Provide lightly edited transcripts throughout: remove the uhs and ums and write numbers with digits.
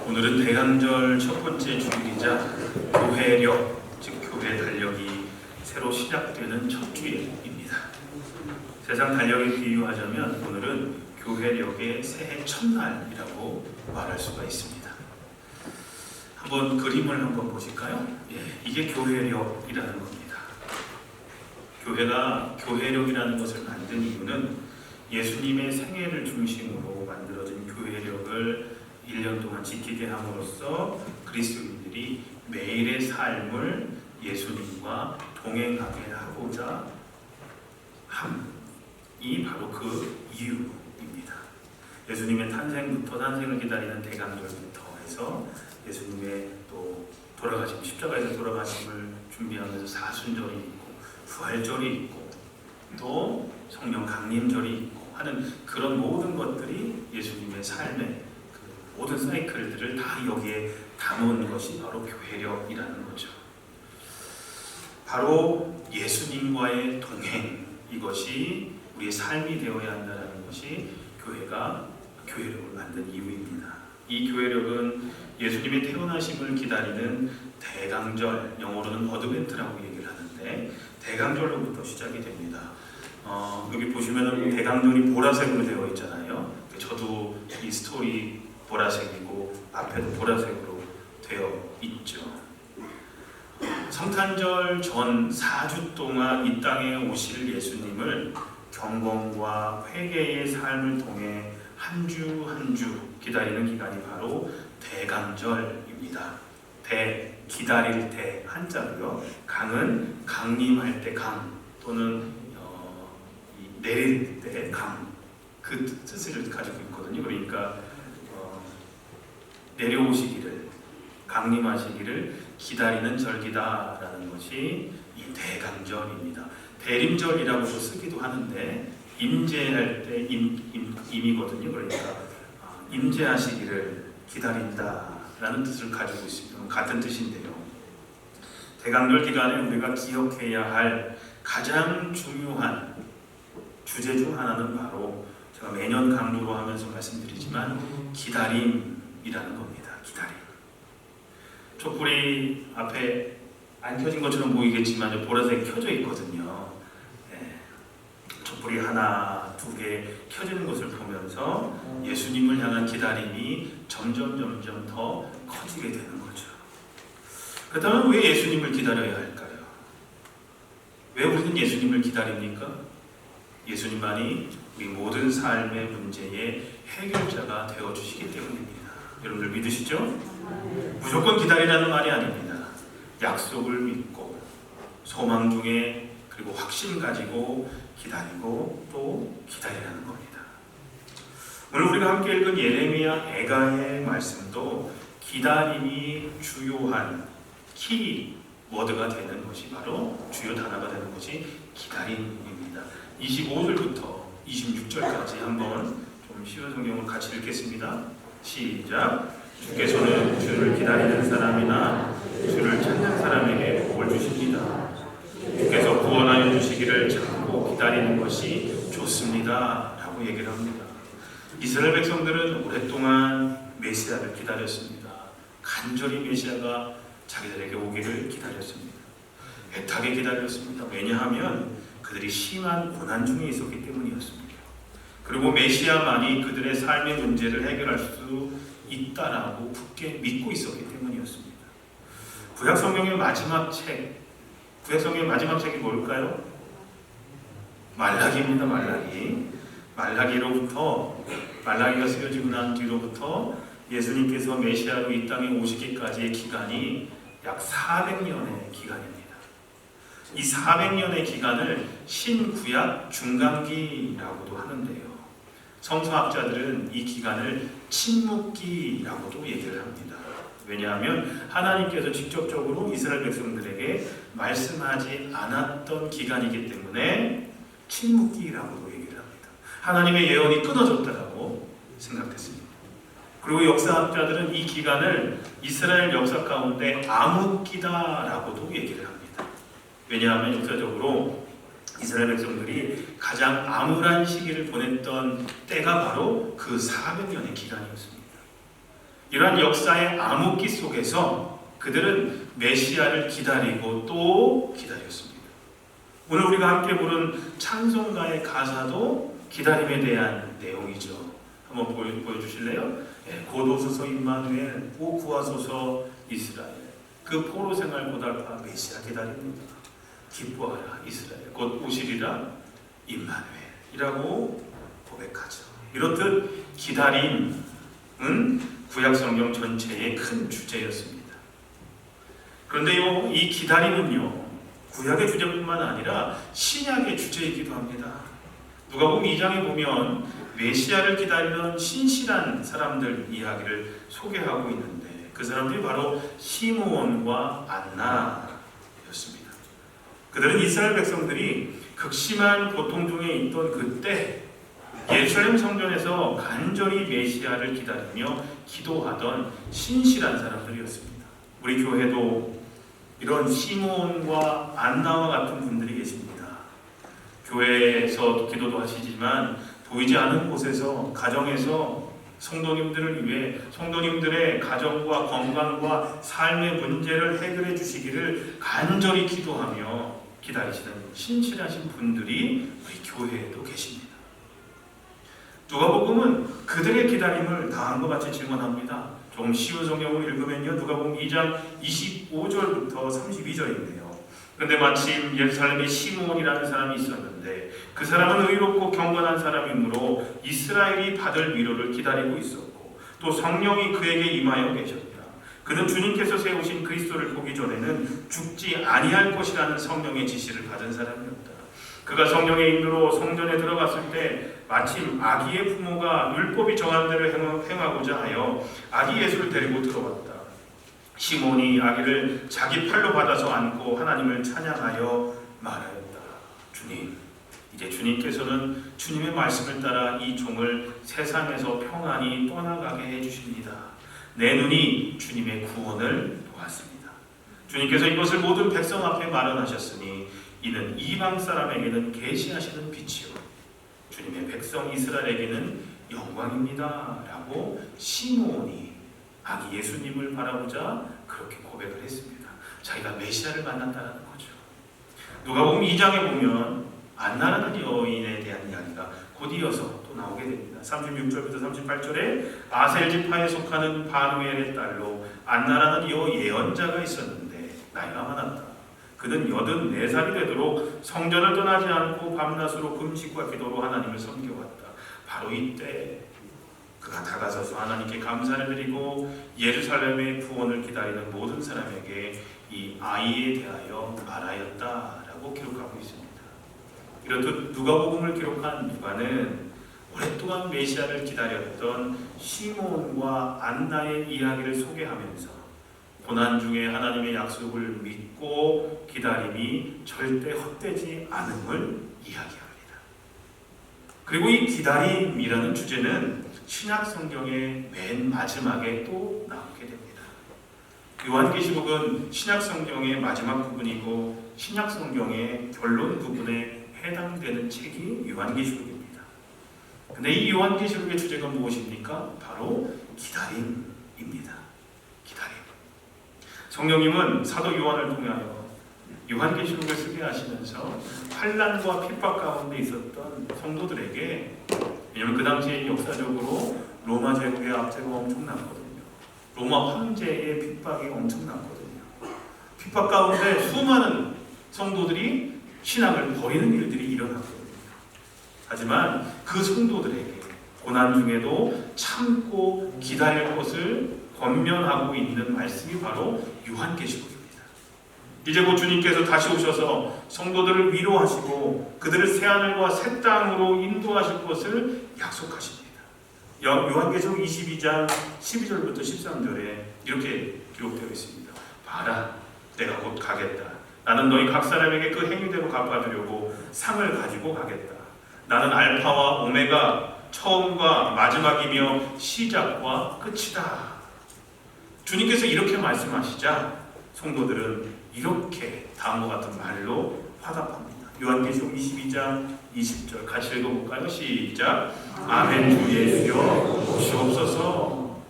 오늘은 대강절 첫 번째 주일이자 교회력, 즉 교회 달력이 새로 시작되는 첫 주일입니다. 세상 달력에 비유하자면 오늘은 교회력의 새해 첫날이라고 말할 수가 있습니다. 한번 그림을 한번 보실까요? 이게 교회력이라는 겁니다. 교회가 교회력이라는 것을 만든 이유는 예수님의 생애를 중심으로 만들어진 교회력을 1년 동안 지키게 함으로써 그리스도인들이 매일의 삶을 예수님과 동행하게 하고자 함이 바로 그 이유입니다. 예수님의 탄생을 기다리는 대강절부터 해서 예수님의 또 돌아가심, 십자가에서 돌아가심을 준비하면서 사순절이 있고 부활절이 있고 또 성령 강림절이 있고 하는 그런 모든 것들이 예수님의 삶의 그 모든 사이클들을 다 여기에 담은 것이 바로 교회력이라는 거죠. 바로 예수님과의 동행, 이것이 우리의 삶이 되어야 한다는 것이 교회가 교회력을 만든 이유입니다. 이 교회력은 예수님의 태어나심을 기다리는 대강절, 영어로는 어드벤트라고 얘기를 하는데 대강절로부터 시작이 됩니다. 여기 보시면 대강절이 보라색으로 되어 있잖아요. 저도 이 스토리 보라색이고 앞에도 보라색으로 되어 있죠. 성탄절 전 4주 동안 이 땅에 오실 예수님을 경건과 회개의 삶을 통해 한 주 한 주 기다리는 기간이 바로 대강절입니다. 대, 기다릴 때 한자로요. 강은 강림할 때 강 또는 내릴 때 강, 그 뜻을 가지고 있거든요. 그러니까 내려오시기를, 강림하시기를 기다리는 절기다라는 것이 이 대강절입니다. 대림절이라고 쓰기도 하는데 임재할 때 임이거든요. 그러니까 임재하시기를 기다린다라는 뜻을 가지고 있습니다. 같은 뜻인데요. 대강절 기간에 우리가 기억해야 할 가장 중요한 주제 중 하나는 바로 제가 매년 강조로 하면서 말씀드리지만 기다림이라는 겁니다. 기다림. 촛불이 앞에 안 켜진 것처럼 보이겠지만 보라색 켜져 있거든요. 촛불이 하나, 두 개 켜지는 것을 보면서 예수님을 향한 기다림이 점점 더 커지게 되는 거죠. 그렇다면 왜 예수님을 기다려야 할까요? 왜 우리는 예수님을 기다립니까? 예수님만이 우리 모든 삶의 문제의 해결자가 되어주시기 때문입니다. 여러분들 믿으시죠? 무조건 기다리라는 말이 아닙니다. 약속을 믿고 소망 중에 그리고 확신 가지고 기다리고 또 기다리라는 겁니다. 오늘 우리가 함께 읽은 예레미야 애가의 말씀도 기다림이 주요한 키워드가 되는 것이 바로 주요 단어가 되는 것이 기다림입니다. 25절부터 26절까지 한번 좀 쉬운 성경을 같이 읽겠습니다. 시작. 주께서는 주를 기다리는 사람이나 주를 찾는 사람에게 복을 주십니다. 주께서 구원하여 주시기를 참고 기다리는 것이 좋습니다 라고 얘기를 합니다. 이스라엘 백성들은 오랫동안 메시아를 기다렸습니다. 간절히 메시아가 자기들에게 오기를 기다렸습니다. 애타게 기다렸습니다. 왜냐하면 그들이 심한 고난 중에 있었기 때문이었습니다. 그리고 메시아만이 그들의 삶의 문제를 해결할 수 있다라고 굳게 믿고 있었기 때문이었습니다. 구약 성경의 마지막 책이 뭘까요? 말라기입니다. 말라기가 쓰여지고 난 뒤로부터 예수님께서 메시아로 이 땅에 오시기까지의 기간이 약 400년의 기간입니다. 이 400년의 기간을 신구약 중간기라고도 하는데요. 성서학자들은 이 기간을 침묵기라고도 얘기를 합니다. 왜냐하면 하나님께서 직접적으로 이스라엘 백성들에게 말씀하지 않았던 기간이기 때문에 침묵기라고도 얘기를 합니다. 하나님의 예언이 끊어졌다고 생각했습니다. 그리고 역사학자들은 이 기간을 이스라엘 역사 가운데 암흑기다라고도 얘기를 합니다. 왜냐하면 역사적으로 이스라엘 백성들이 가장 암울한 시기를 보냈던 때가 바로 그 400년의 기간이었습니다. 이러한 역사의 암흑기 속에서 그들은 메시아를 기다리고 또 기다렸습니다. 오늘 우리가 함께 부른 찬송가의 가사도 기다림에 대한 내용이죠. 한번 보여주실래요? 곧 오소서 임마누엘, 오 구하소서 이스라엘. 그 포로 생활 보달파 메시아 기다립니다. 기뻐하라 이스라엘, 곧 오시리라 임마누엘이라고 고백하죠. 이렇듯 기다림은 구약 성경 전체의 큰 주제였습니다. 그런데요, 이 기다림은요, 구약의 주제뿐만 아니라 신약의 주제이기도 합니다. 누가복음 2장에 보면 메시아를 기다리는 신실한 사람들 이야기를 소개하고 있는데 그 사람들이 바로 시므온과 안나였습니다. 그들은 이스라엘 백성들이 극심한 고통 중에 있던 그때 예루살렘 성전에서 간절히 메시아를 기다리며 기도하던 신실한 사람들이었습니다. 우리 교회도 이런 시므온과 안나와 같은 분들이 계십니다. 교회에서 기도도 하시지만 보이지 않는 곳에서, 가정에서 성도님들을 위해 성도님들의 가정과 건강과 삶의 문제를 해결해 주시기를 간절히 기도하며 기다리시는 신실하신 분들이 우리 교회에도 계십니다. 누가복음은 그들의 기다림을 다음과 같이 증언합니다. 조금 쉬운 성경을 읽으면요, 누가복음 2장 25절부터 32절인데요. 그런데 마침 예루살렘에 시므온이라는 사람이 있었는데 그 사람은 의롭고 경건한 사람이므로 이스라엘이 받을 위로를 기다리고 있었고 또 성령이 그에게 임하여 계셨다. 그는 주님께서 세우신 그리스도를 보기 전에는 죽지 아니할 것이라는 성령의 지시를 받은 사람이었다. 그가 성령의 인도로 성전에 들어갔을 때 마침 아기의 부모가 율법이 정한 대로 행하고자 하여 아기 예수를 데리고 들어왔다. 시몬이 아기를 자기 팔로 받아서 안고 하나님을 찬양하여 말하였다. 주님, 이제 주님께서는 주님의 말씀을 따라 이 종을 세상에서 평안히 떠나가게 해주십니다. 내 눈이 주님의 구원을 보았습니다. 주님께서 이것을 모든 백성 앞에 마련하셨으니 이는 이방 사람에게는 계시하시는 빛이요 주님의 백성 이스라엘에게는 영광입니다. 라고 시므온이 아기 예수님을 바라보자 그렇게 고백을 했습니다. 자기가 메시아를 만났다는 거죠. 누가복음 2장에 보면 안나라는 여인에 대한 이야기가 곧 이어서 또 나오게 됩니다. 36절부터 38절에 아셀 지파에 속하는 바누엘의 딸로 안나라는 여 예언자가 있었는데 나이가 많았다. 그는 84살이 되도록 성전을 떠나지 않고 밤낮으로 금식과 기도로 하나님을 섬겨왔다. 바로 이때 그가 다가서서 하나님께 감사를 드리고 예루살렘의 구원을 기다리는 모든 사람에게 이 아이에 대하여 말하였다라고 기록하고 있습니다. 이렇듯 누가복음을 기록한 누가는 오랫동안 메시아를 기다렸던 시몬과 안나의 이야기를 소개하면서 고난 중에 하나님의 약속을 믿고 기다림이 절대 헛되지 않음을 이야기합니다. 그리고 이 기다림이라는 주제는 신약 성경의 맨 마지막에 또 나오게 됩니다. 요한계시록은 신약 성경의 마지막 부분이고 신약 성경의 결론 부분에 해당되는 책이 요한계시록입니다. 근데 이 요한계시록의 주제가 무엇입니까? 바로 기다림입니다. 기다림. 성령님은 사도 요한을 통하여 요한계시록을 쓰게 하시면서 환난과 핍박 가운데 있었던 성도들에게, 왜냐하면 그 당시에 역사적으로 로마 제국의 압제가 엄청났거든요. 로마 황제의 핍박이 엄청났거든요. 핍박 가운데 수많은 성도들이 신앙을 버리는 일들이 일어났거든요. 하지만 그 성도들에게 고난 중에도 참고 기다릴 것을 권면하고 있는 말씀이 바로 요한계시록입니다. 이제 곧 주님께서 다시 오셔서 성도들을 위로하시고 그들을 새하늘과 새 땅으로 인도하실 것을 약속하십니다. 요한계시록 22장 12절부터 13절에 이렇게 기록되어 있습니다. 봐라, 내가 곧 가겠다. 나는 너희 각 사람에게 그 행위대로 갚아주려고 상을 가지고 가겠다. 나는 알파와 오메가, 처음과 마지막이며 시작과 끝이다. 주님께서 이렇게 말씀하시자 성도들은 이렇게 다음과 같은 말로 화답합니다. 요한계시록 22장 20절 같이 읽어볼까요? 시작. 아멘. 주 예수여 오시옵소서.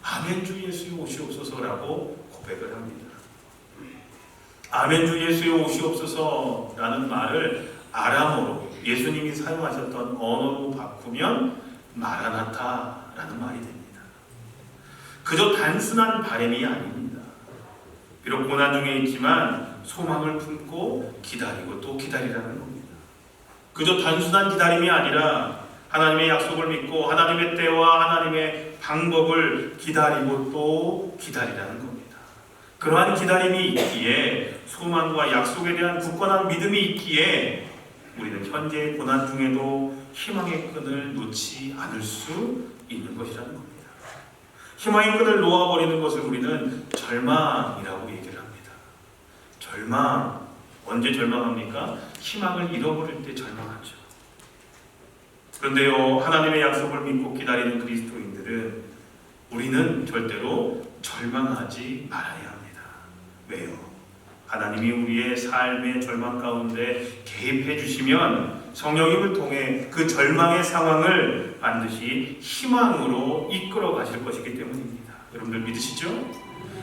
아멘. 아멘 주 예수여 오시옵소서라고 고백을 합니다. 아멘 주 예수여 오시옵소서라는 말을 아람어로 예수님이 사용하셨던 언어로 바꾸면 마라나타라는 말이 됩니다. 그저 단순한 바람이 아닙니다. 비록 고난 중에 있지만 소망을 품고 기다리고 또 기다리라는 겁니다. 그저 단순한 기다림이 아니라 하나님의 약속을 믿고 하나님의 때와 하나님의 방법을 기다리고 또 기다리라는 겁니다. 그러한 기다림이 있기에 소망과 약속에 대한 굳건한 믿음이 있기에 우리는 현재의 고난 중에도 희망의 끈을 놓지 않을 수 있는 것이라는 겁니다. 희망의 끈을 놓아버리는 것을 우리는 절망이라고 얘기를 합니다. 절망, 언제 절망합니까? 희망을 잃어버릴 때 절망하죠. 그런데요, 하나님의 약속을 믿고 기다리는 그리스도인들은 우리는 절대로 절망하지 말아야 합니다. 왜요? 하나님이 우리의 삶의 절망 가운데 개입해 주시면 성령님을 통해 그 절망의 상황을 반드시 희망으로 이끌어 가실 것이기 때문입니다. 여러분들 믿으시죠?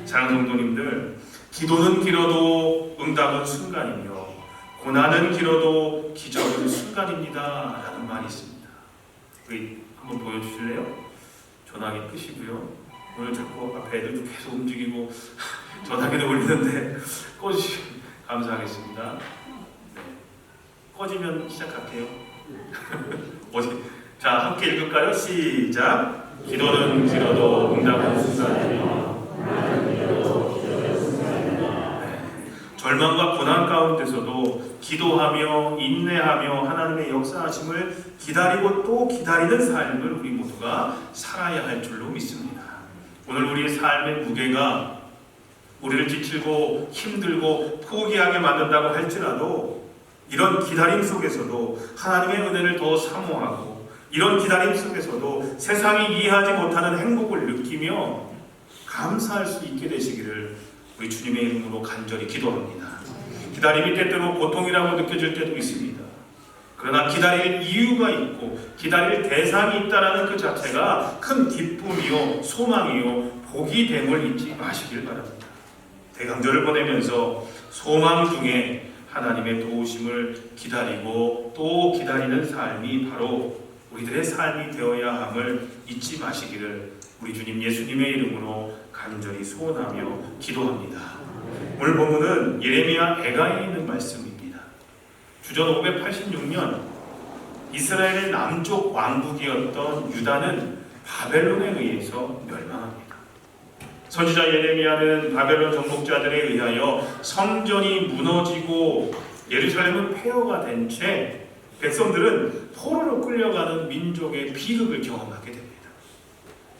사랑하는 성도님들, 기도는 길어도 응답은 순간이며 고난은 길어도 기적은 순간입니다 라는 말이 있습니다. 우리 한번 보여주실래요? 전화기 끄시고요. 오늘 자꾸 앞에 애들도 계속 움직이고 전화기도 울리는데 꺼주시면 감사하겠습니다. 네. 꺼지면 시작할게요. 자, 함께 읽을까요? 시작! 기도는 길어도 응답은 순간이며 절망과 고난 가운데서도 기도하며 인내하며 하나님의 역사하심을 기다리고 또 기다리는 삶을 우리 모두가 살아야 할 줄로 믿습니다. 오늘 우리의 삶의 무게가 우리를 지치고 힘들고 포기하게 만든다고 할지라도 이런 기다림 속에서도 하나님의 은혜를 더 사모하고 이런 기다림 속에서도 세상이 이해하지 못하는 행복을 느끼며 감사할 수 있게 되시기를 우리 주님의 이름으로 간절히 기도합니다. 기다림이 때때로 고통이라고 느껴질 때도 있습니다. 그러나 기다릴 이유가 있고 기다릴 대상이 있다는 그 자체가 큰 기쁨이요 소망이요 복이 됨을 잊지 마시길 바랍니다. 대강절을 보내면서 소망 중에 하나님의 도우심을 기다리고 또 기다리는 삶이 바로 우리들의 삶이 되어야 함을 잊지 마시기를 우리 주님 예수님의 이름으로 간절히 소원하며 기도합니다. 오늘 본문은 예레미야 애가에 있는 말씀입니다. 주전 586년 이스라엘의 남쪽 왕국이었던 유다는 바벨론에 의해서 멸망합니다. 선지자 예레미야는 바벨론 정복자들에 의하여 성전이 무너지고 예루살렘은 폐허가 된 채 백성들은 포로로 끌려가는 민족의 비극을 경험하게 됩니다.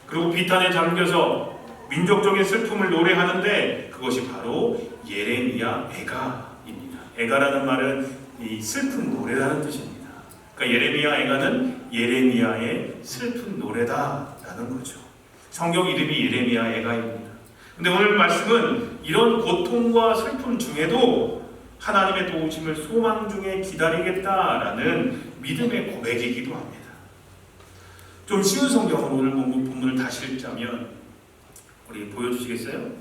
그리고 비탄에 잠겨서 민족적인 슬픔을 노래하는데 그것이 바로 예레미야 애가입니다. 애가라는 말은 이 슬픈 노래라는 뜻입니다. 그러니까 예레미야 애가는 예레미야의 슬픈 노래다라는 거죠. 성경 이름이 예레미야 애가입니다. 근데 오늘 말씀은 이런 고통과 슬픔 중에도 하나님의 도우심을 소망 중에 기다리겠다라는 믿음의 고백이기도 합니다. 좀 쉬운 성경으로 오늘 본문을 다시 읽자면 우리 보여주시겠어요?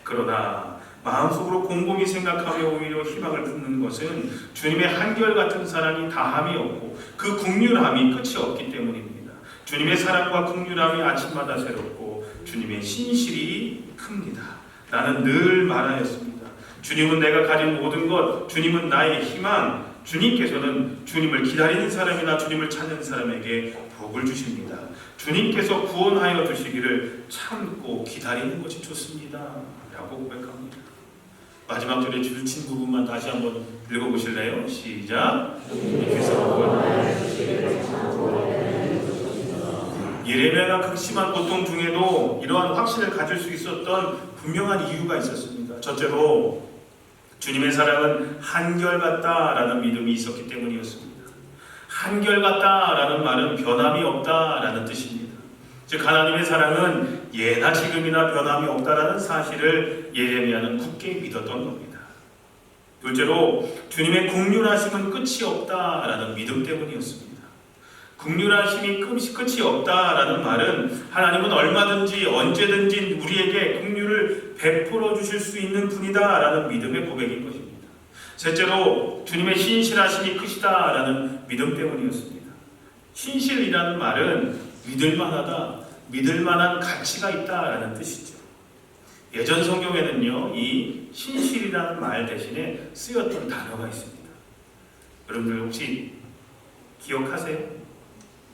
그러나 마음속으로 곰곰이 생각하며 오히려 희망을 품는 것은 주님의 한결같은 사랑이 다함이 없고 그 긍휼함이 끝이 없기 때문입니다. 주님의 사랑과 긍휼함이 아침마다 새롭고 주님의 신실이 큽니다. 나는 늘 말하였습니다. 주님은 내가 가진 모든 것, 주님은 나의 희망, 주님께서는 주님을 기다리는 사람이나 주님을 찾는 사람에게 복을 주십니다. 주님께서 구원하여 주시기를 참고 기다리는 것이 좋습니다 라고 고백합니다. 마지막 절에 줄친 부분만 다시 한번 읽어보실래요? 시작! 예레미야가 극심한 고통 중에도 이러한 확신을 가질 수 있었던 분명한 이유가 있었습니다. 첫째로 주님의 사랑은 한결같다라는 믿음이 있었기 때문이었습니다. 한결같다라는 말은 변함이 없다라는 뜻입니다. 즉 하나님의 사랑은 예나 지금이나 변함이 없다라는 사실을 예레미야는 굳게 믿었던 겁니다. 둘째로 주님의 긍휼하심은 끝이 없다라는 믿음 때문이었습니다. 긍휼하심이 끝이 없다라는 말은 하나님은 얼마든지 언제든지 우리에게 긍휼을 베풀어 주실 수 있는 분이다라는 믿음의 고백인 것입니다. 셋째로 주님의 신실하심이 크시다라는 믿음 때문이었습니다. 신실이라는 말은 믿을만하다, 믿을만한 가치가 있다라는 뜻이죠. 예전 성경에는요, 이 신실이라는 말 대신에 쓰였던 단어가 있습니다. 여러분들 혹시 기억하세요?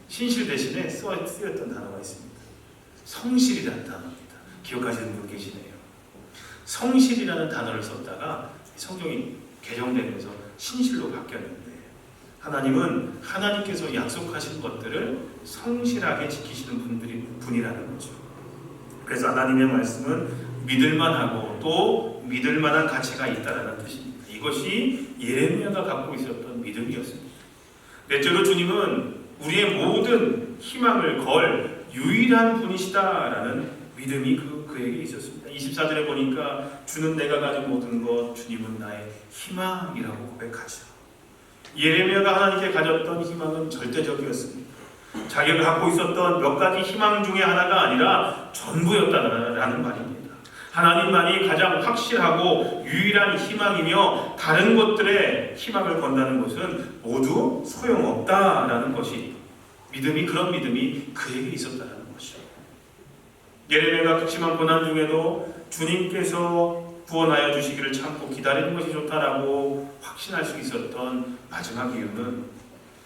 신실 대신에 쓰였던 단어가 있습니다. 성실이라는 단어입니다. 기억하시는 분 계시네요. 성실이라는 단어를 썼다가 성경이 개정되면서 신실로 바뀌었는데, 하나님은 하나님께서 약속하신 것들을 성실하게 지키시는 분이라는 거죠. 그래서 하나님의 말씀은 믿을만하고 또 믿을만한 가치가 있다는 뜻입니다. 이것이 예레미야가 갖고 있었던 믿음이었습니다. 넷째로 주님은 우리의 모든 희망을 걸 유일한 분이시다라는 믿음이 그에게 있었습니다. 24절에 보니까 주는 내가 가진 모든 것, 주님은 나의 희망이라고 고백하죠. 예레미야가 하나님께 가졌던 희망은 절대적이었습니다. 자기가 갖고 있었던 몇 가지 희망 중에 하나가 아니라 전부였다라는 말입니다. 하나님만이 가장 확실하고 유일한 희망이며 다른 것들의 희망을 건다는 것은 모두 소용없다라는 것이 그런 믿음이 그에게 있었다는 것이죠. 예레미야가 극심한 고난 중에도 주님께서 구원하여 주시기를 참고 기다리는 것이 좋다라고 확신할 수 있었던 마지막 이유는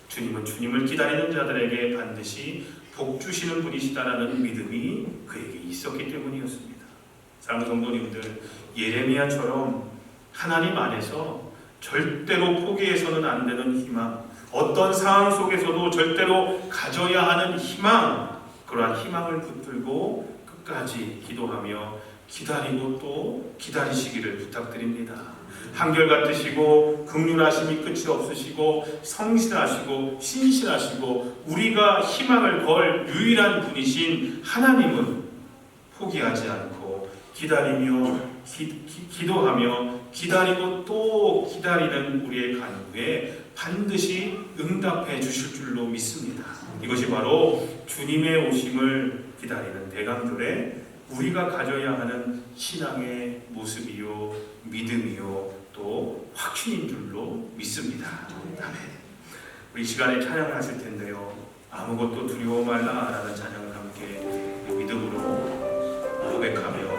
주님은 주님을 기다리는 자들에게 반드시 복 주시는 분이시다라는 믿음이 그에게 있었기 때문이었습니다. 사랑하는 성도님들, 예레미야처럼 하나님 안에서 절대로 포기해서는 안 되는 희망, 어떤 상황 속에서도 절대로 가져야 하는 희망, 그러한 희망을 붙들고 끝까지 기도하며 기다리고 또 기다리시기를 부탁드립니다. 한결같으시고 긍휼하심이 끝이 없으시고 성실하시고 신실하시고 우리가 희망을 걸 유일한 분이신 하나님은 포기하지 않고 기다리며 기도하며 기다리고 또 기다리는 우리의 간구에 반드시 응답해 주실 줄로 믿습니다. 이것이 바로 주님의 오심을 기다리는 대강절에 우리가 가져야 하는 신앙의 모습이요, 믿음이요, 또 확신인 줄로 믿습니다. 아멘. 우리 시간에 찬양을 하실 텐데요, 아무것도 두려워 말라라는 찬양을 함께 믿음으로 고백하며